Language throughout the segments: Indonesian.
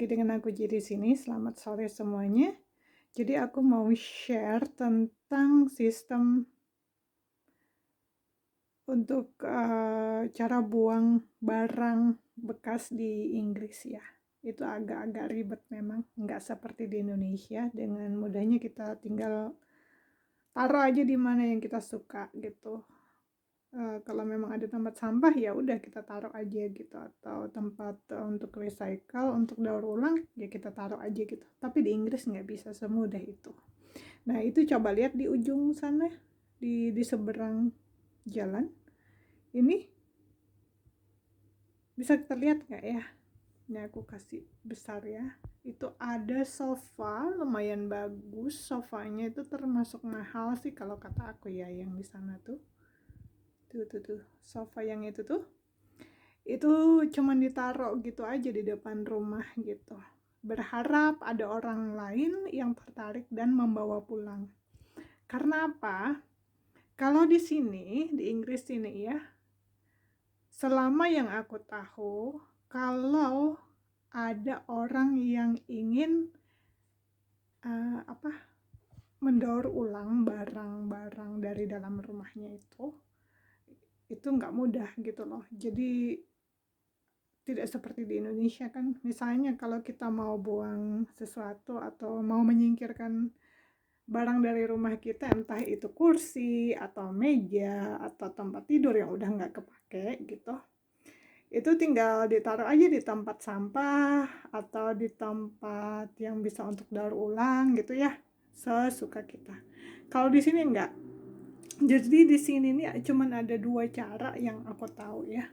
dengan aku di sini. Selamat sore semuanya. Jadi aku mau share tentang sistem untuk cara buang barang bekas di Inggris ya. Itu agak-agak ribet memang, nggak seperti di Indonesia. Dengan mudahnya kita tinggal taruh aja di mana yang kita suka gitu. Kalau memang ada tempat sampah ya udah kita taruh aja gitu, atau tempat untuk recycle, untuk daur ulang ya kita taruh aja gitu. Tapi di Inggris nggak bisa semudah itu. Nah itu coba lihat di ujung sana, di seberang jalan ini, bisa terlihat nggak ya? Ini aku kasih besar ya. Itu ada sofa lumayan bagus. Sofanya itu termasuk mahal sih kalau kata aku ya, yang di sana tuh. Tuh sofa yang itu cuman ditaruh gitu aja di depan rumah gitu, berharap ada orang lain yang tertarik dan membawa pulang. Karena apa? Kalau di sini, di Inggris ini ya, selama yang aku tahu, kalau ada orang yang ingin mendaur ulang barang-barang dari dalam rumahnya itu nggak mudah gitu loh. Jadi tidak seperti di Indonesia kan, misalnya kalau kita mau buang sesuatu atau mau menyingkirkan barang dari rumah kita, entah itu kursi atau meja atau tempat tidur yang udah nggak kepake gitu, itu tinggal ditaruh aja di tempat sampah atau di tempat yang bisa untuk daur ulang gitu ya, sesuka kita. Kalau di sini enggak. Jadi di sini nih cuman ada dua cara yang aku tahu ya.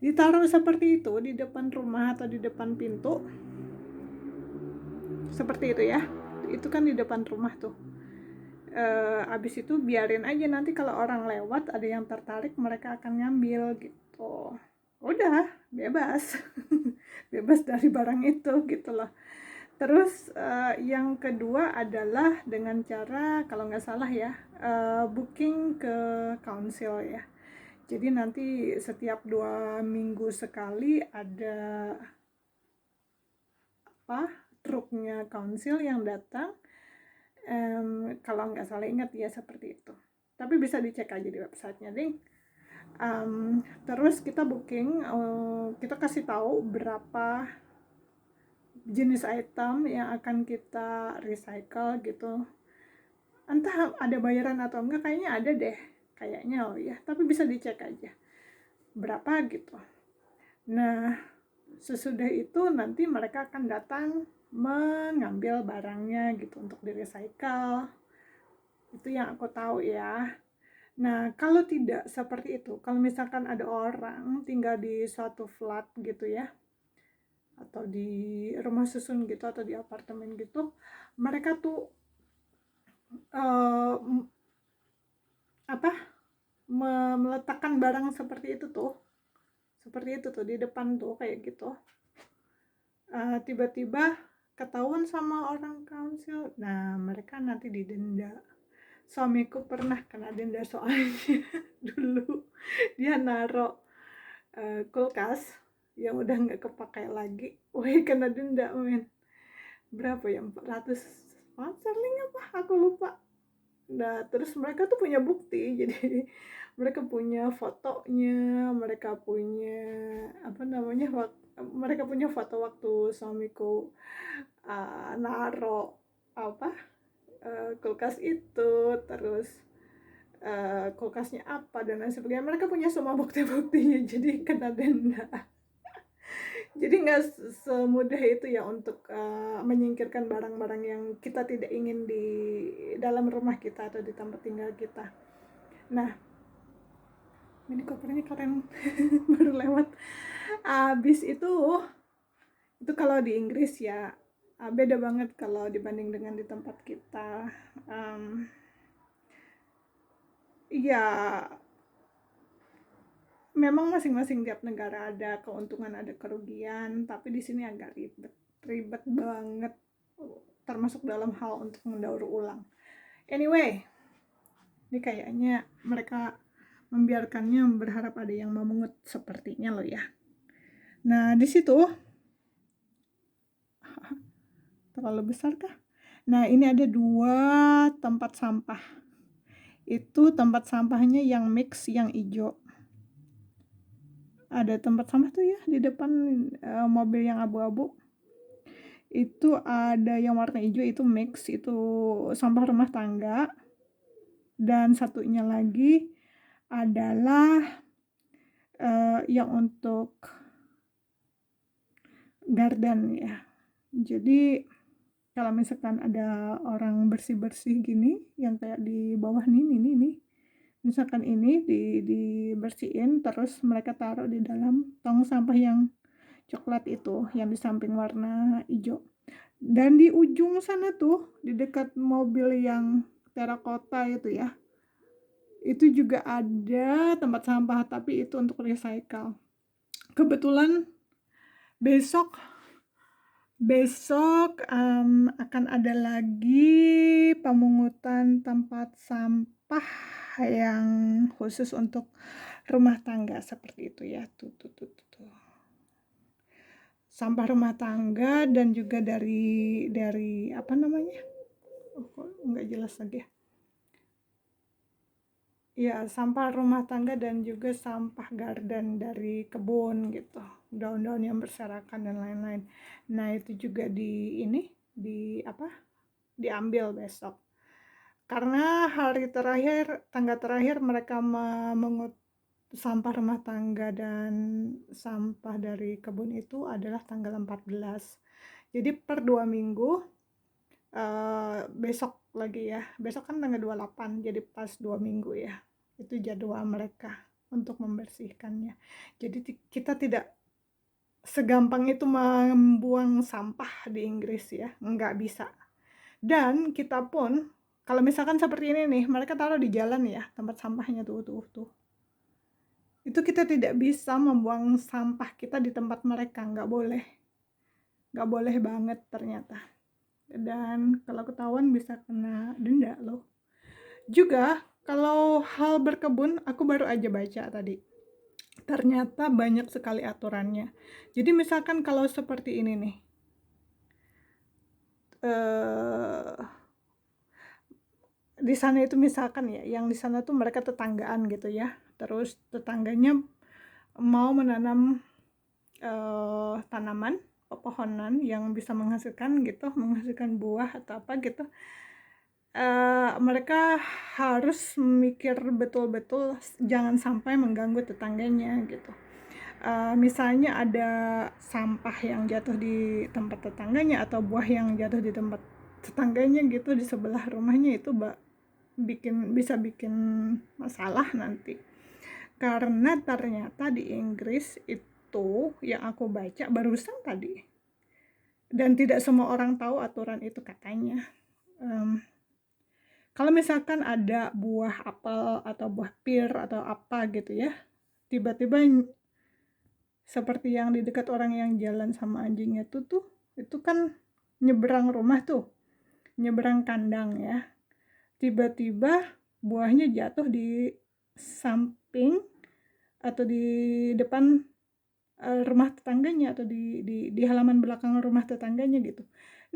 Ditaruh seperti itu di depan rumah atau di depan pintu, seperti itu ya. Itu kan di depan rumah tuh. Abis itu biarin aja, nanti kalau orang lewat ada yang tertarik mereka akan ngambil gitu. Udah bebas. Bebas dari barang itu gitu loh. Terus yang kedua adalah dengan cara, kalau nggak salah ya, booking ke council ya. Jadi nanti setiap 2 minggu sekali ada truknya council yang datang. Kalau nggak salah ingat ya seperti itu. Tapi bisa dicek aja di websitenya ding. Terus kita booking, kita kasih tahu berapa jenis item yang akan kita recycle gitu. Entah ada bayaran atau enggak, kayaknya ada deh, kayaknya ya. Tapi bisa dicek aja berapa gitu. Nah, sesudah itu nanti mereka akan datang mengambil barangnya gitu untuk di recycle. Itu yang aku tahu ya. Nah, kalau tidak seperti itu, kalau misalkan ada orang tinggal di suatu flat gitu ya, atau di rumah susun gitu, atau di apartemen gitu, mereka tuh uh, meletakkan barang seperti itu tuh di depan tuh kayak gitu. Tiba-tiba ketahuan sama orang council, nah mereka nanti didenda. Suamiku pernah kena denda soalnya dulu dia naruh kulkas yang udah nggak kepakai lagi, kena denda men. Berapa ya, 400 pound sterling apa aku lupa. Nah terus mereka tuh punya bukti, jadi mereka punya fotonya, mereka punya mereka punya foto waktu suamiku naro kulkas itu, terus kulkasnya apa dan lain sebagainya. Mereka punya semua bukti-buktinya, jadi kena denda. Jadi nggak semudah itu ya untuk menyingkirkan barang-barang yang kita tidak ingin di dalam rumah kita atau di tempat tinggal kita. Nah, ini kopernya keren. Baru lewat. Abis itu kalau di Inggris ya beda banget kalau dibanding dengan di tempat kita. Ya memang masing-masing tiap negara ada keuntungan ada kerugian, tapi di sini agak ribet banget, termasuk dalam hal untuk mendaur ulang. Anyway, ini kayaknya mereka membiarkannya berharap ada yang memungut sepertinya loh ya. Nah di situ Terlalu besar kah? Nah, ini ada 2 tempat sampah. Itu tempat sampahnya yang mix yang ijo. Ada tempat sampah tuh ya di depan, mobil yang abu-abu. Itu ada yang warna ijo itu mix, itu sampah rumah tangga. Dan satunya lagi adalah, yang untuk garden ya. Jadi kalau misalkan ada orang bersih-bersih gini yang kayak di bawah nih, misalkan ini dibersihin terus mereka taruh di dalam tong sampah yang coklat itu yang di samping warna hijau. Dan di ujung sana tuh di dekat mobil yang terakota itu ya, itu juga ada tempat sampah tapi itu untuk recycle. Kebetulan besok akan ada lagi pemungutan tempat sampah yang khusus untuk rumah tangga seperti itu ya. Tuh. Sampah rumah tangga dan juga dari apa namanya? Oh, kok nggak jelas lagi ya. Ya, sampah rumah tangga dan juga sampah garden dari kebun gitu. Daun-daun yang berserakan dan lain-lain. Nah, itu juga diambil besok. Karena tangga terakhir mereka memungut sampah rumah tangga dan sampah dari kebun itu adalah tanggal 14. Jadi per 2 minggu, besok lagi ya. Besok kan tanggal 28, jadi pas 2 minggu ya. Itu jadwal mereka untuk membersihkannya. Jadi kita tidak segampang itu membuang sampah di Inggris ya, nggak bisa. Dan kita pun kalau misalkan seperti ini nih, mereka taruh di jalan ya tempat sampahnya tuh. Itu kita tidak bisa membuang sampah kita di tempat mereka, nggak boleh banget ternyata. Dan kalau ketahuan bisa kena denda loh. Juga kalau hal berkebun, aku baru aja baca tadi. Ternyata banyak sekali aturannya. Jadi misalkan kalau seperti ini nih, di sana itu misalkan ya, yang di sana tuh mereka tetanggaan gitu ya. Terus tetangganya mau menanam tanaman, pepohonan yang bisa menghasilkan buah atau apa gitu. Mereka harus mikir betul-betul jangan sampai mengganggu tetangganya gitu. Misalnya ada sampah yang jatuh di tempat tetangganya atau buah yang jatuh di tempat tetangganya gitu di sebelah rumahnya, itu bisa bikin masalah nanti. Karena ternyata di Inggris itu yang aku baca barusan tadi, dan tidak semua orang tahu aturan itu katanya. Kalau misalkan ada buah apel atau buah pir atau apa gitu ya, tiba-tiba seperti yang di dekat orang yang jalan sama anjingnya itu kan nyeberang rumah tuh, nyeberang kandang ya. Tiba-tiba buahnya jatuh di samping atau di depan rumah tetangganya atau di halaman belakang rumah tetangganya gitu.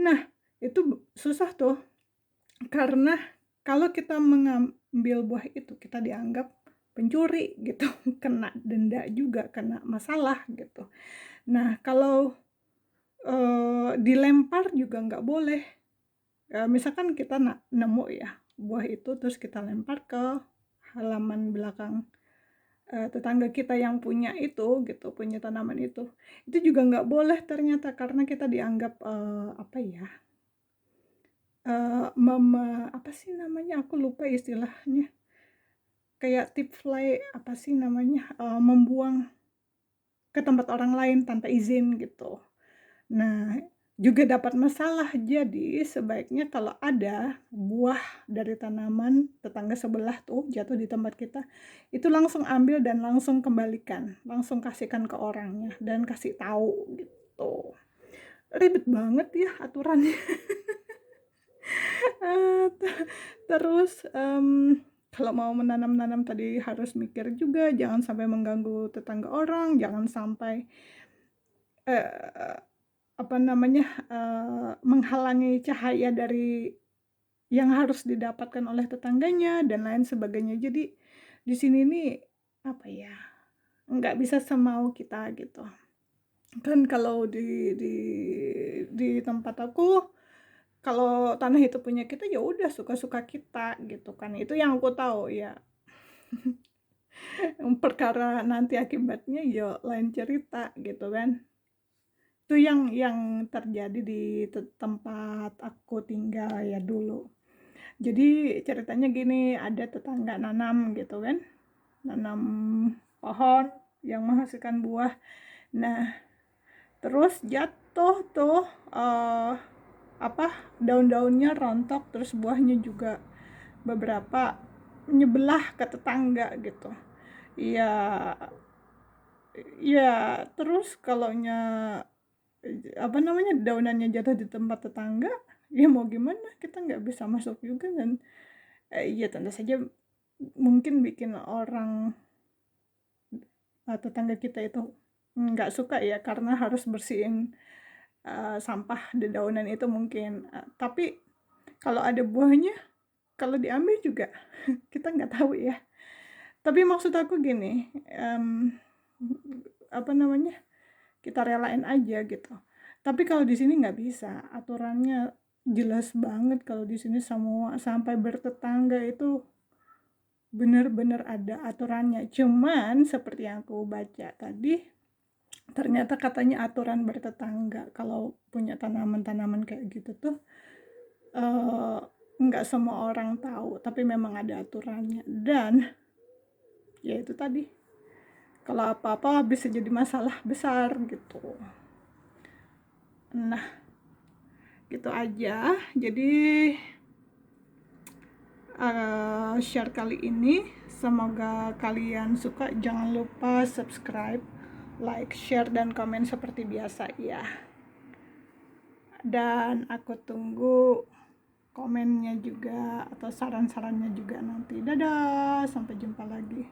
Nah, itu susah tuh. Karena kalau kita mengambil buah itu, kita dianggap pencuri gitu, kena denda juga, kena masalah gitu. Nah, kalau dilempar juga nggak boleh. Misalkan kita nemu ya buah itu terus kita lempar ke halaman belakang tetangga kita yang punya itu gitu, punya tanaman itu juga nggak boleh ternyata, karena kita dianggap apa sih namanya, aku lupa istilahnya, kayak tip fly apa sih namanya, membuang ke tempat orang lain tanpa izin gitu. Nah, juga dapat masalah. Jadi sebaiknya kalau ada buah dari tanaman tetangga sebelah tuh jatuh di tempat kita, itu langsung ambil dan langsung kembalikan, langsung kasihkan ke orangnya dan kasih tahu gitu. Ribet banget ya aturannya. Terus kalau mau menanam tadi harus mikir juga jangan sampai mengganggu tetangga orang, jangan sampai menghalangi cahaya dari yang harus didapatkan oleh tetangganya dan lain sebagainya. Jadi di sini nih nggak bisa semau kita gitu. Kan kalau di tempat aku, kalau tanah itu punya kita ya udah suka-suka kita gitu kan. Itu yang aku tahu ya. Perkara nanti akibatnya ya lain cerita gitu kan. Itu yang terjadi di tempat aku tinggal ya dulu. Jadi ceritanya gini, ada tetangga nanam gitu kan, nanam pohon yang menghasilkan buah. Nah, terus jatuh tuh daun-daunnya rontok, terus buahnya juga beberapa nyebelah ke tetangga gitu. Ya terus kalaunya daunannya jatuh di tempat tetangga, ya mau gimana, kita nggak bisa masuk juga dan ya tentu saja mungkin bikin orang tetangga kita itu nggak suka ya, karena harus bersihin sampah dedaunan itu mungkin. Tapi kalau ada buahnya, kalau diambil juga kita nggak tahu ya. Tapi maksud aku gini, kita relain aja gitu. Tapi kalau di sini nggak bisa, aturannya jelas banget. Kalau di sini semua sampai bertetangga itu benar-benar ada aturannya. Cuman seperti yang aku baca tadi, ternyata katanya aturan bertetangga kalau punya tanaman-tanaman kayak gitu tuh nggak semua orang tahu, tapi memang ada aturannya. Dan ya itu tadi, kalau apa-apa bisa jadi masalah besar gitu. Nah, gitu aja. Jadi share kali ini, semoga kalian suka. Jangan lupa subscribe, like, share, dan komen seperti biasa ya. Dan aku tunggu komennya juga atau saran-sarannya juga nanti. Dadah, sampai jumpa lagi.